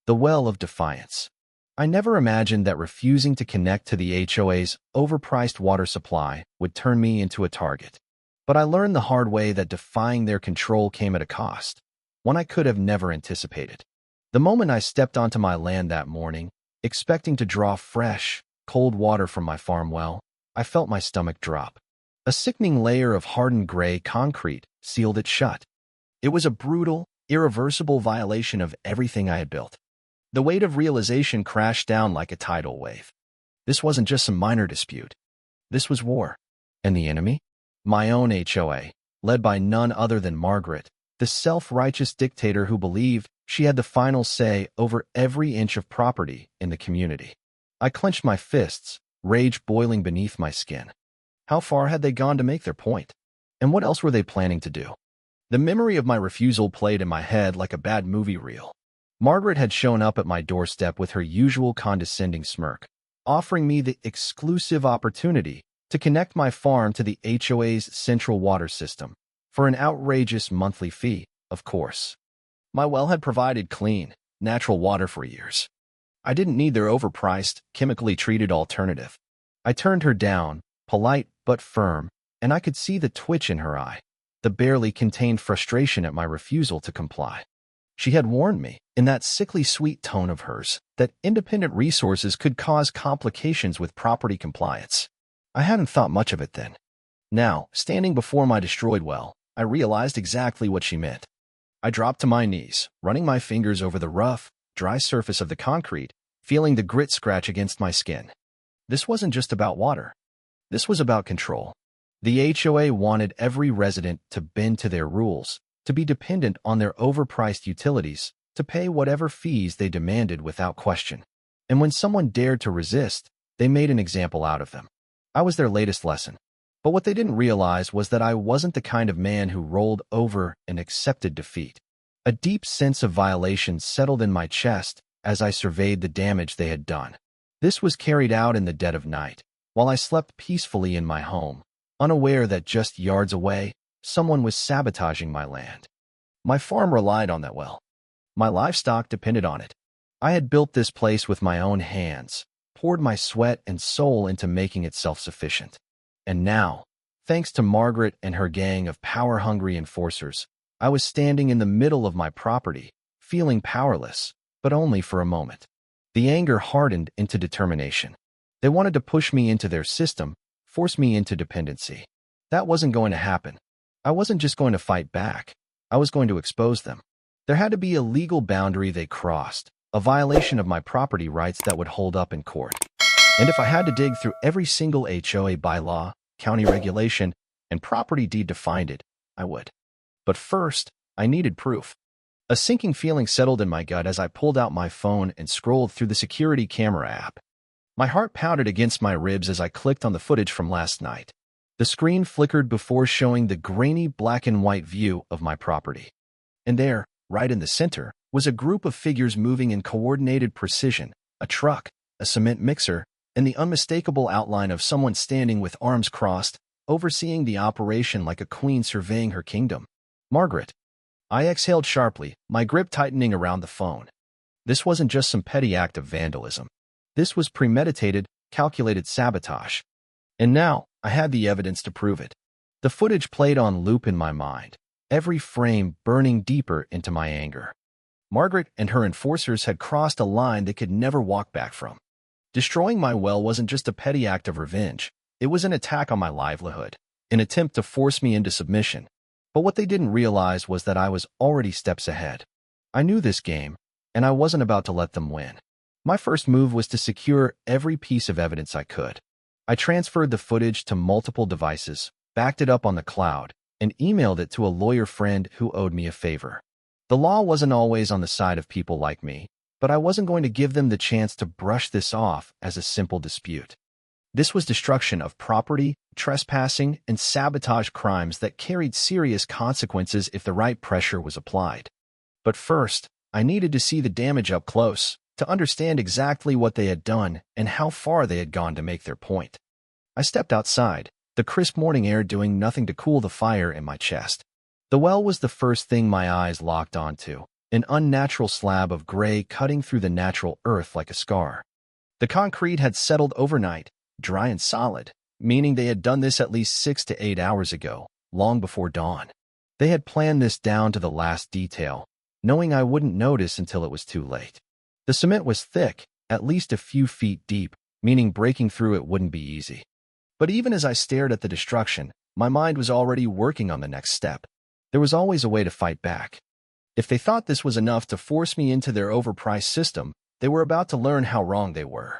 The well of defiance. I never imagined that refusing to connect to the HOA's overpriced water supply would turn me into a target. But I learned the hard way that defying their control came at a cost, one I could have never anticipated. The moment I stepped onto my land that morning, expecting to draw fresh, cold water from my farm well, I felt my stomach drop. A sickening layer of hardened gray concrete sealed it shut. It was a brutal, irreversible violation of everything I had built. The weight of realization crashed down like a tidal wave. This wasn't just some minor dispute. This was war. And the enemy? My own HOA, led by none other than Margaret, the self-righteous dictator who believed she had the final say over every inch of property in the community. I clenched my fists, rage boiling beneath my skin. How far had they gone to make their point? And what else were they planning to do? The memory of my refusal played in my head like a bad movie reel. Margaret had shown up at my doorstep with her usual condescending smirk, offering me the exclusive opportunity to connect my farm to the HOA's central water system for an outrageous monthly fee, of course. My well had provided clean, natural water for years. I didn't need their overpriced, chemically treated alternative. I turned her down, polite but firm, and I could see the twitch in her eye, the barely contained frustration at my refusal to comply. She had warned me, in that sickly sweet tone of hers, that independent resources could cause complications with property compliance. I hadn't thought much of it then. Now, standing before my destroyed well, I realized exactly what she meant. I dropped to my knees, running my fingers over the rough, dry surface of the concrete, feeling the grit scratch against my skin. This wasn't just about water. This was about control. The HOA wanted every resident to bend to their rules, to be dependent on their overpriced utilities, to pay whatever fees they demanded without question. And when someone dared to resist, they made an example out of them. I was their latest lesson. But what they didn't realize was that I wasn't the kind of man who rolled over and accepted defeat. A deep sense of violation settled in my chest as I surveyed the damage they had done. This was carried out in the dead of night, while I slept peacefully in my home, unaware that just yards away, someone was sabotaging my land. My farm relied on that well. My livestock depended on it. I had built this place with my own hands, poured my sweat and soul into making it self-sufficient. And now, thanks to Margaret and her gang of power-hungry enforcers, I was standing in the middle of my property, feeling powerless, but only for a moment. The anger hardened into determination. They wanted to push me into their system, force me into dependency. That wasn't going to happen. I wasn't just going to fight back. I was going to expose them. There had to be a legal boundary they crossed, a violation of my property rights that would hold up in court. And if I had to dig through every single HOA bylaw, county regulation, and property deed to find it, I would. But first, I needed proof. A sinking feeling settled in my gut as I pulled out my phone and scrolled through the security camera app. My heart pounded against my ribs as I clicked on the footage from last night. The screen flickered before showing the grainy black and white view of my property. And there, right in the center, was a group of figures moving in coordinated precision, a truck, a cement mixer, and the unmistakable outline of someone standing with arms crossed, overseeing the operation like a queen surveying her kingdom. Margaret. I exhaled sharply, my grip tightening around the phone. This wasn't just some petty act of vandalism. This was premeditated, calculated sabotage. And now, I had the evidence to prove it. The footage played on loop in my mind, every frame burning deeper into my anger. Margaret and her enforcers had crossed a line they could never walk back from. Destroying my well wasn't just a petty act of revenge. It was an attack on my livelihood, an attempt to force me into submission. But what they didn't realize was that I was already steps ahead. I knew this game, and I wasn't about to let them win. My first move was to secure every piece of evidence I could. I transferred the footage to multiple devices, backed it up on the cloud, and emailed it to a lawyer friend who owed me a favor. The law wasn't always on the side of people like me, but I wasn't going to give them the chance to brush this off as a simple dispute. This was destruction of property, trespassing, and sabotage crimes that carried serious consequences if the right pressure was applied. But first, I needed to see the damage up close, to understand exactly what they had done and how far they had gone to make their point. I stepped outside, the crisp morning air doing nothing to cool the fire in my chest. The well was the first thing my eyes locked onto, an unnatural slab of gray cutting through the natural earth like a scar. The concrete had settled overnight, dry and solid, meaning they had done this at least 6 to 8 hours ago, long before dawn. They had planned this down to the last detail, knowing I wouldn't notice until it was too late. The cement was thick, at least a few feet deep, meaning breaking through it wouldn't be easy. But even as I stared at the destruction, my mind was already working on the next step. There was always a way to fight back. If they thought this was enough to force me into their overpriced system, they were about to learn how wrong they were.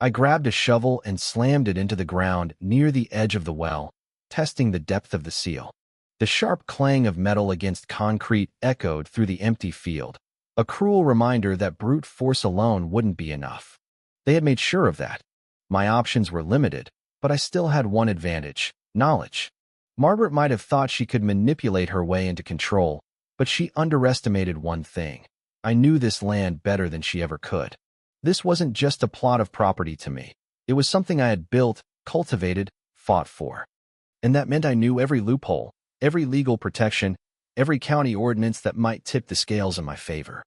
I grabbed a shovel and slammed it into the ground near the edge of the well, testing the depth of the seal. The sharp clang of metal against concrete echoed through the empty field, a cruel reminder that brute force alone wouldn't be enough. They had made sure of that. My options were limited, but I still had one advantage: knowledge. Margaret might have thought she could manipulate her way into control, but she underestimated one thing. I knew this land better than she ever could. This wasn't just a plot of property to me. It was something I had built, cultivated, fought for. And that meant I knew every loophole, every legal protection, every county ordinance that might tip the scales in my favor.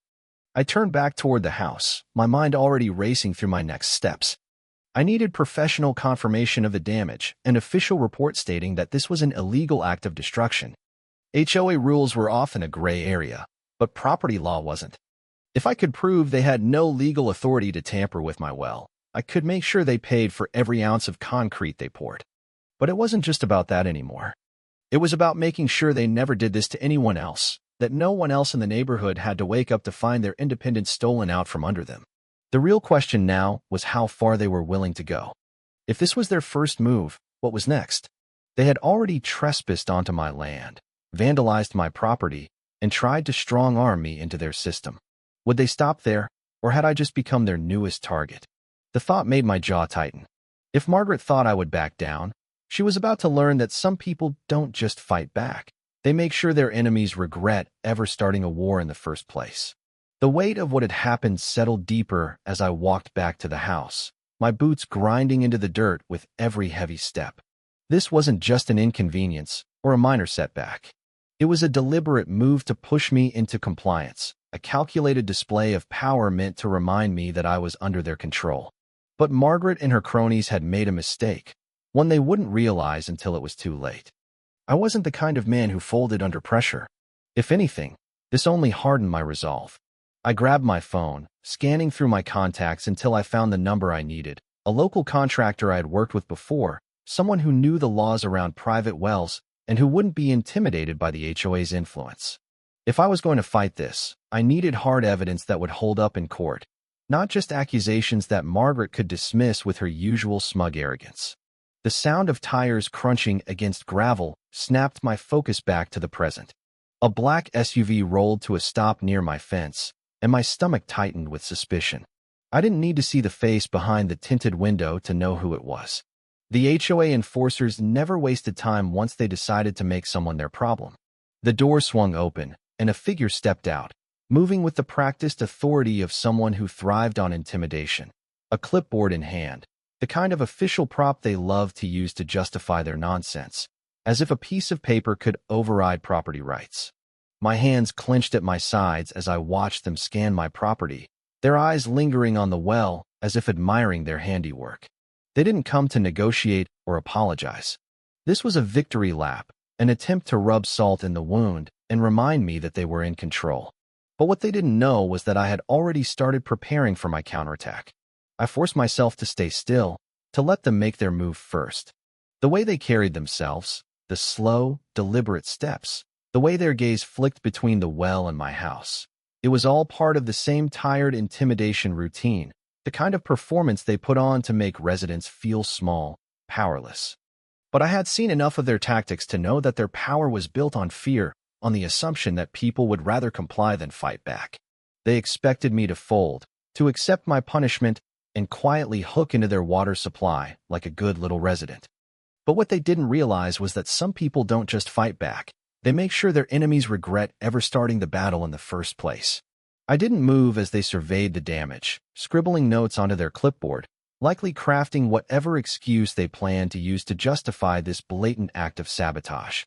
I turned back toward the house, my mind already racing through my next steps. I needed professional confirmation of the damage, an official report stating that this was an illegal act of destruction. HOA rules were often a gray area, but property law wasn't. If I could prove they had no legal authority to tamper with my well, I could make sure they paid for every ounce of concrete they poured. But it wasn't just about that anymore. It was about making sure they never did this to anyone else, that no one else in the neighborhood had to wake up to find their independence stolen out from under them. The real question now was how far they were willing to go. If this was their first move, what was next? They had already trespassed onto my land, vandalized my property, and tried to strong-arm me into their system. Would they stop there, or had I just become their newest target? The thought made my jaw tighten. If Margaret thought I would back down, she was about to learn that some people don't just fight back. They make sure their enemies regret ever starting a war in the first place. The weight of what had happened settled deeper as I walked back to the house, my boots grinding into the dirt with every heavy step. This wasn't just an inconvenience or a minor setback. It was a deliberate move to push me into compliance, a calculated display of power meant to remind me that I was under their control. But Margaret and her cronies had made a mistake, one they wouldn't realize until it was too late. I wasn't the kind of man who folded under pressure. If anything, this only hardened my resolve. I grabbed my phone, scanning through my contacts until I found the number I needed, a local contractor I had worked with before, someone who knew the laws around private wells and who wouldn't be intimidated by the HOA's influence. If I was going to fight this, I needed hard evidence that would hold up in court, not just accusations that Margaret could dismiss with her usual smug arrogance. The sound of tires crunching against gravel snapped my focus back to the present. A black SUV rolled to a stop near my fence, and my stomach tightened with suspicion. I didn't need to see the face behind the tinted window to know who it was. The HOA enforcers never wasted time once they decided to make someone their problem. The door swung open, and a figure stepped out, moving with the practiced authority of someone who thrived on intimidation. A clipboard in hand, the kind of official prop they love to use to justify their nonsense, as if a piece of paper could override property rights. My hands clenched at my sides as I watched them scan my property, their eyes lingering on the well as if admiring their handiwork. They didn't come to negotiate or apologize. This was a victory lap, an attempt to rub salt in the wound and remind me that they were in control. But what they didn't know was that I had already started preparing for my counterattack. I forced myself to stay still, to let them make their move first. The way they carried themselves, the slow, deliberate steps, the way their gaze flicked between the well and my house. It was all part of the same tired intimidation routine, the kind of performance they put on to make residents feel small, powerless. But I had seen enough of their tactics to know that their power was built on fear, on the assumption that people would rather comply than fight back. They expected me to fold, to accept my punishment, and quietly hook into their water supply like a good little resident. But what they didn't realize was that some people don't just fight back. They make sure their enemies regret ever starting the battle in the first place. I didn't move as they surveyed the damage, scribbling notes onto their clipboard, likely crafting whatever excuse they planned to use to justify this blatant act of sabotage.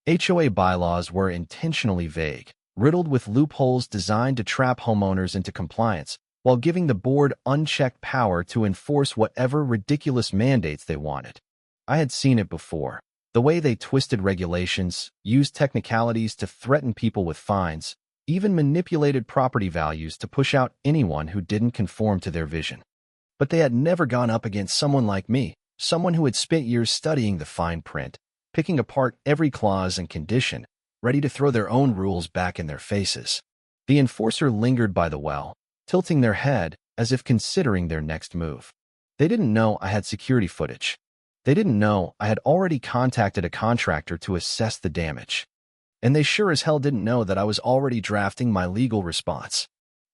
HOA bylaws were intentionally vague, riddled with loopholes designed to trap homeowners into compliance, while giving the board unchecked power to enforce whatever ridiculous mandates they wanted. I had seen it before. The way they twisted regulations, used technicalities to threaten people with fines, even manipulated property values to push out anyone who didn't conform to their vision. But they had never gone up against someone like me, someone who had spent years studying the fine print, picking apart every clause and condition, ready to throw their own rules back in their faces. The enforcer lingered by the well, tilting their head as if considering their next move. They didn't know I had security footage. They didn't know I had already contacted a contractor to assess the damage. And they sure as hell didn't know that I was already drafting my legal response.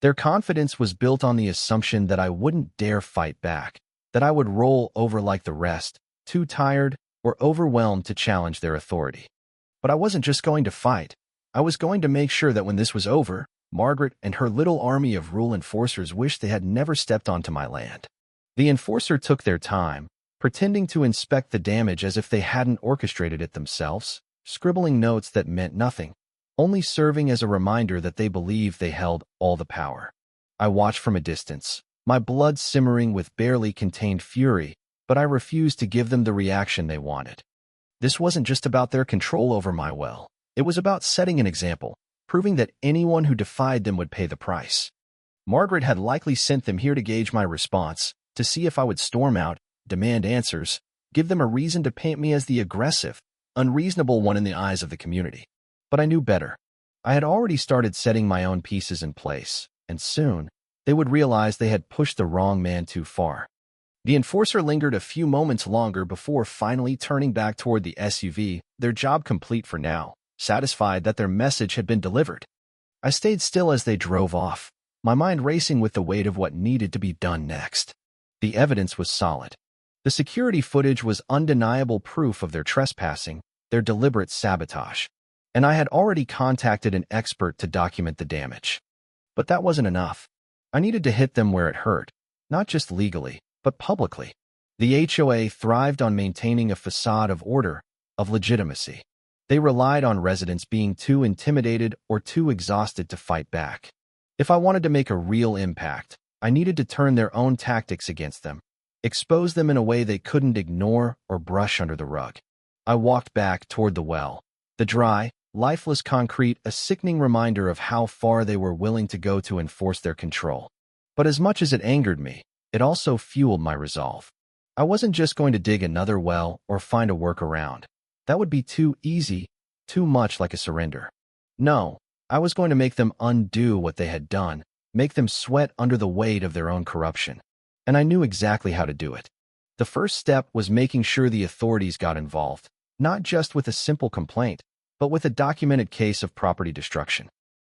Their confidence was built on the assumption that I wouldn't dare fight back, that I would roll over like the rest, too tired or overwhelmed to challenge their authority. But I wasn't just going to fight. I was going to make sure that when this was over, Margaret and her little army of rule enforcers wished they had never stepped onto my land. The enforcer took their time, pretending to inspect the damage as if they hadn't orchestrated it themselves, scribbling notes that meant nothing, only serving as a reminder that they believed they held all the power. I watched from a distance, my blood simmering with barely contained fury, but I refused to give them the reaction they wanted. This wasn't just about their control over my well. It was about setting an example, proving that anyone who defied them would pay the price. Margaret had likely sent them here to gauge my response, to see if I would storm out, demand answers, give them a reason to paint me as the aggressive, unreasonable one in the eyes of the community. But I knew better. I had already started setting my own pieces in place, and soon they would realize they had pushed the wrong man too far. The enforcer lingered a few moments longer before finally turning back toward the SUV, their job complete for now, satisfied that their message had been delivered. I stayed still as they drove off, my mind racing with the weight of what needed to be done next. The evidence was solid. The security footage was undeniable proof of their trespassing, their deliberate sabotage. And I had already contacted an expert to document the damage. But that wasn't enough. I needed to hit them where it hurt, not just legally, but publicly. The HOA thrived on maintaining a facade of order, of legitimacy. They relied on residents being too intimidated or too exhausted to fight back. If I wanted to make a real impact, I needed to turn their own tactics against them, expose them in a way they couldn't ignore or brush under the rug. I walked back toward the well, the dry, lifeless concrete a sickening reminder of how far they were willing to go to enforce their control. But as much as it angered me, it also fueled my resolve. I wasn't just going to dig another well or find a workaround. That would be too easy, too much like a surrender. No, I was going to make them undo what they had done, make them sweat under the weight of their own corruption. And I knew exactly how to do it. The first step was making sure the authorities got involved, not just with a simple complaint, but with a documented case of property destruction.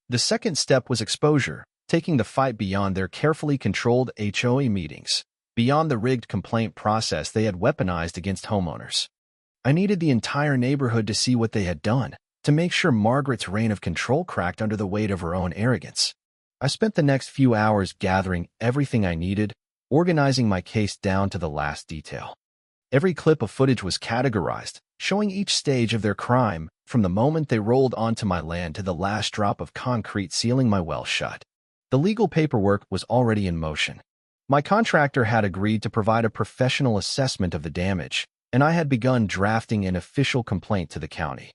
The second step was exposure, taking the fight beyond their carefully controlled HOA meetings, beyond the rigged complaint process they had weaponized against homeowners. I needed the entire neighborhood to see what they had done, to make sure Margaret's reign of control cracked under the weight of her own arrogance. I spent the next few hours gathering everything I needed, organizing my case down to the last detail. Every clip of footage was categorized, showing each stage of their crime, from the moment they rolled onto my land to the last drop of concrete sealing my well shut. The legal paperwork was already in motion. My contractor had agreed to provide a professional assessment of the damage, and I had begun drafting an official complaint to the county.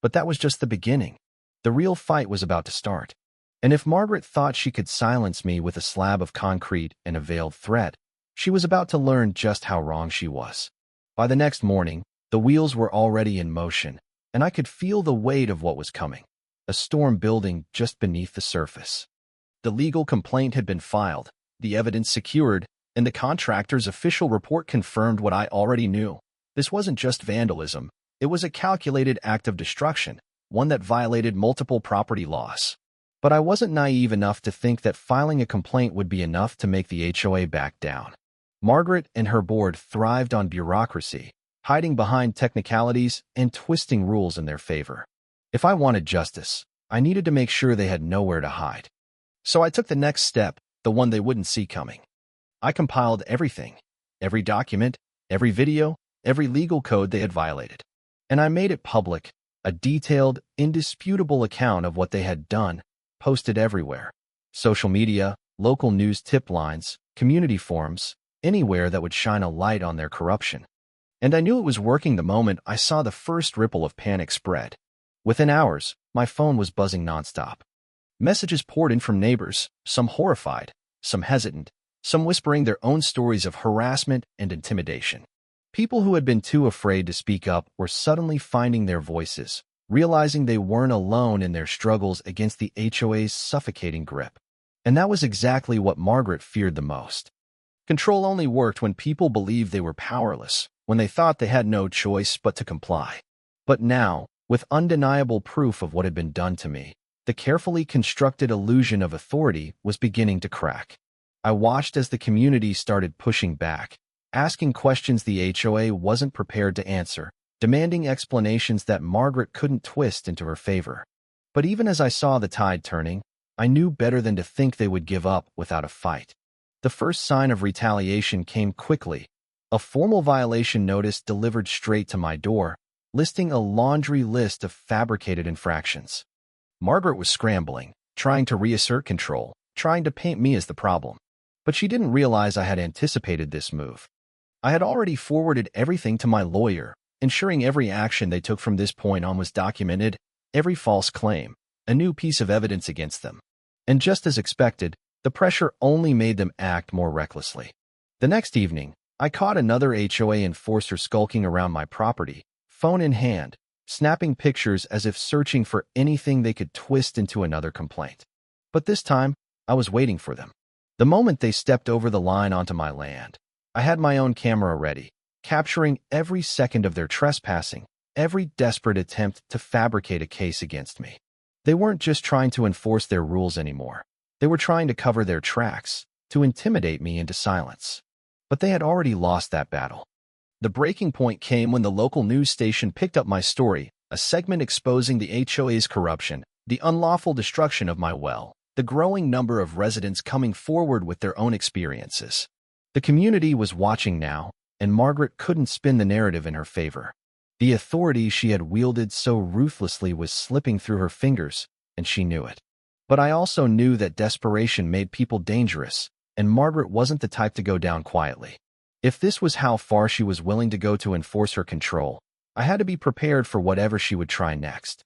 But that was just the beginning. The real fight was about to start. And if Margaret thought she could silence me with a slab of concrete and a veiled threat, she was about to learn just how wrong she was. By the next morning, the wheels were already in motion, and I could feel the weight of what was coming, a storm building just beneath the surface. The legal complaint had been filed, the evidence secured, and the contractor's official report confirmed what I already knew. This wasn't just vandalism. It was a calculated act of destruction, one that violated multiple property laws. But I wasn't naive enough to think that filing a complaint would be enough to make the HOA back down. Margaret and her board thrived on bureaucracy, hiding behind technicalities and twisting rules in their favor. If I wanted justice, I needed to make sure they had nowhere to hide. So I took the next step, the one they wouldn't see coming. I compiled everything, every document, every video, every legal code they had violated. And I made it public, a detailed, indisputable account of what they had done, posted everywhere. Social media, local news tip lines, community forums, anywhere that would shine a light on their corruption. And I knew it was working the moment I saw the first ripple of panic spread. Within hours, my phone was buzzing nonstop. Messages poured in from neighbors, some horrified, some hesitant, some whispering their own stories of harassment and intimidation. People who had been too afraid to speak up were suddenly finding their voices, realizing they weren't alone in their struggles against the HOA's suffocating grip. And that was exactly what Margaret feared the most. Control only worked when people believed they were powerless, when they thought they had no choice but to comply. But now, with undeniable proof of what had been done to me, the carefully constructed illusion of authority was beginning to crack. I watched as the community started pushing back, asking questions the HOA wasn't prepared to answer, demanding explanations that Margaret couldn't twist into her favor. But even as I saw the tide turning, I knew better than to think they would give up without a fight. The first sign of retaliation came quickly, a formal violation notice delivered straight to my door, listing a laundry list of fabricated infractions. Margaret was scrambling, trying to reassert control, trying to paint me as the problem. But she didn't realize I had anticipated this move. I had already forwarded everything to my lawyer, ensuring every action they took from this point on was documented, every false claim, a new piece of evidence against them. And just as expected, the pressure only made them act more recklessly. The next evening, I caught another HOA enforcer skulking around my property, phone in hand, snapping pictures as if searching for anything they could twist into another complaint. But this time, I was waiting for them. The moment they stepped over the line onto my land, I had my own camera ready, capturing every second of their trespassing, every desperate attempt to fabricate a case against me. They weren't just trying to enforce their rules anymore. They were trying to cover their tracks, to intimidate me into silence. But they had already lost that battle. The breaking point came when the local news station picked up my story, a segment exposing the HOA's corruption, the unlawful destruction of my well, the growing number of residents coming forward with their own experiences. The community was watching now, and Margaret couldn't spin the narrative in her favor. The authority she had wielded so ruthlessly was slipping through her fingers, and she knew it. But I also knew that desperation made people dangerous, and Margaret wasn't the type to go down quietly. If this was how far she was willing to go to enforce her control, I had to be prepared for whatever she would try next.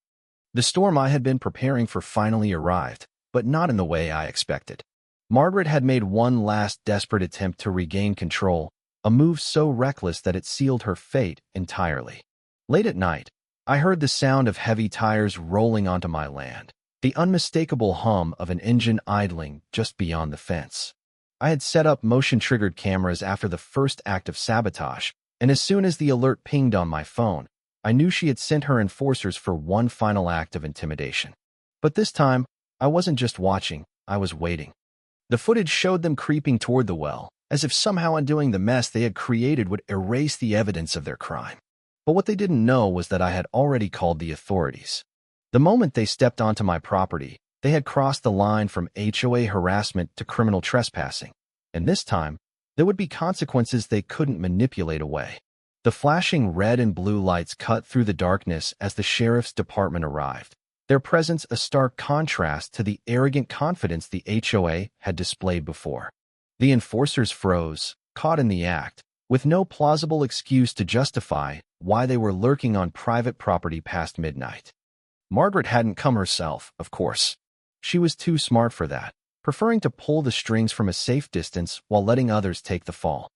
The storm I had been preparing for finally arrived, but not in the way I expected. Margaret had made one last desperate attempt to regain control, a move so reckless that it sealed her fate entirely. Late at night, I heard the sound of heavy tires rolling onto my land, the unmistakable hum of an engine idling just beyond the fence. I had set up motion-triggered cameras after the first act of sabotage, and as soon as the alert pinged on my phone, I knew she had sent her enforcers for one final act of intimidation. But this time, I wasn't just watching, I was waiting. The footage showed them creeping toward the well, as if somehow undoing the mess they had created would erase the evidence of their crime. But what they didn't know was that I had already called the authorities. The moment they stepped onto my property, they had crossed the line from HOA harassment to criminal trespassing, and this time, there would be consequences they couldn't manipulate away. The flashing red and blue lights cut through the darkness as the sheriff's department arrived, their presence a stark contrast to the arrogant confidence the HOA had displayed before. The enforcers froze, caught in the act, with no plausible excuse to justify why they were lurking on private property past midnight. Margaret hadn't come herself, of course. She was too smart for that, preferring to pull the strings from a safe distance while letting others take the fall.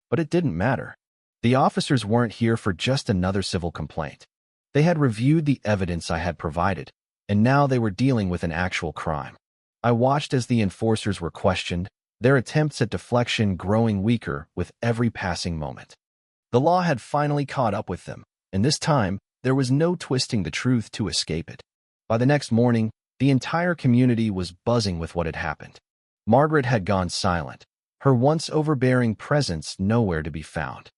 But it didn't matter. The officers weren't here for just another civil complaint. They had reviewed the evidence I had provided, and now they were dealing with an actual crime. I watched as the enforcers were questioned, their attempts at deflection growing weaker with every passing moment. The law had finally caught up with them, and this time, there was no twisting the truth to escape it. By the next morning, the entire community was buzzing with what had happened. Margaret had gone silent, her once overbearing presence nowhere to be found.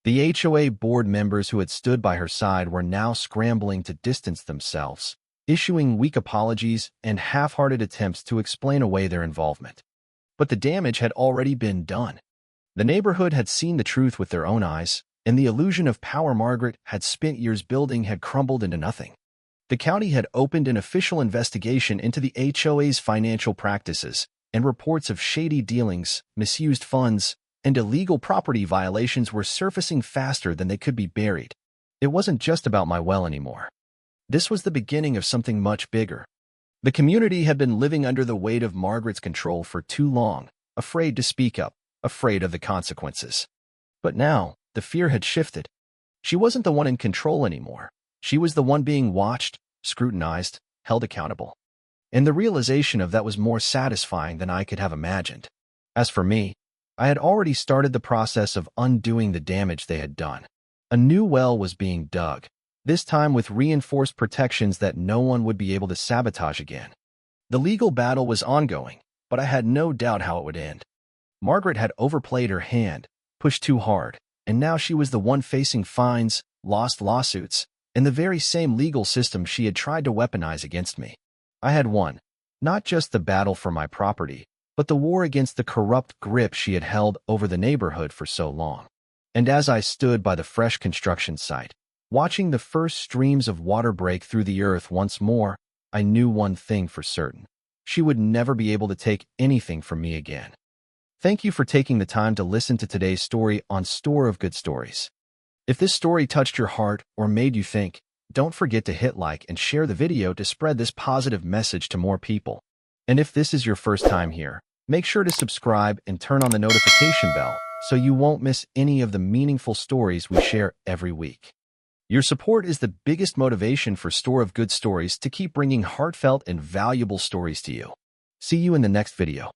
The HOA board members who had stood by her side were now scrambling to distance themselves, issuing weak apologies and half-hearted attempts to explain away their involvement. But the damage had already been done. The neighborhood had seen the truth with their own eyes, and the illusion of power Margaret had spent years building had crumbled into nothing. The county had opened an official investigation into the HOA's financial practices, and reports of shady dealings, misused funds, and illegal property violations were surfacing faster than they could be buried. It wasn't just about my well anymore. This was the beginning of something much bigger. The community had been living under the weight of Margaret's control for too long, afraid to speak up, afraid of the consequences. But now, the fear had shifted. She wasn't the one in control anymore. She was the one being watched, scrutinized, held accountable. And the realization of that was more satisfying than I could have imagined. As for me, I had already started the process of undoing the damage they had done. A new well was being dug, this time with reinforced protections that no one would be able to sabotage again. The legal battle was ongoing, but I had no doubt how it would end. Margaret had overplayed her hand, pushed too hard, and now she was the one facing fines, lost lawsuits, and the very same legal system she had tried to weaponize against me. I had won, not just the battle for my property, but the war against the corrupt grip she had held over the neighborhood for so long. And as I stood by the fresh construction site, watching the first streams of water break through the earth once more, I knew one thing for certain. She would never be able to take anything from me again. Thank you for taking the time to listen to today's story on Store of Good Stories. If this story touched your heart or made you think, don't forget to hit like and share the video to spread this positive message to more people. And if this is your first time here, make sure to subscribe and turn on the notification bell so you won't miss any of the meaningful stories we share every week. Your support is the biggest motivation for Store of Good Stories to keep bringing heartfelt and valuable stories to you. See you in the next video.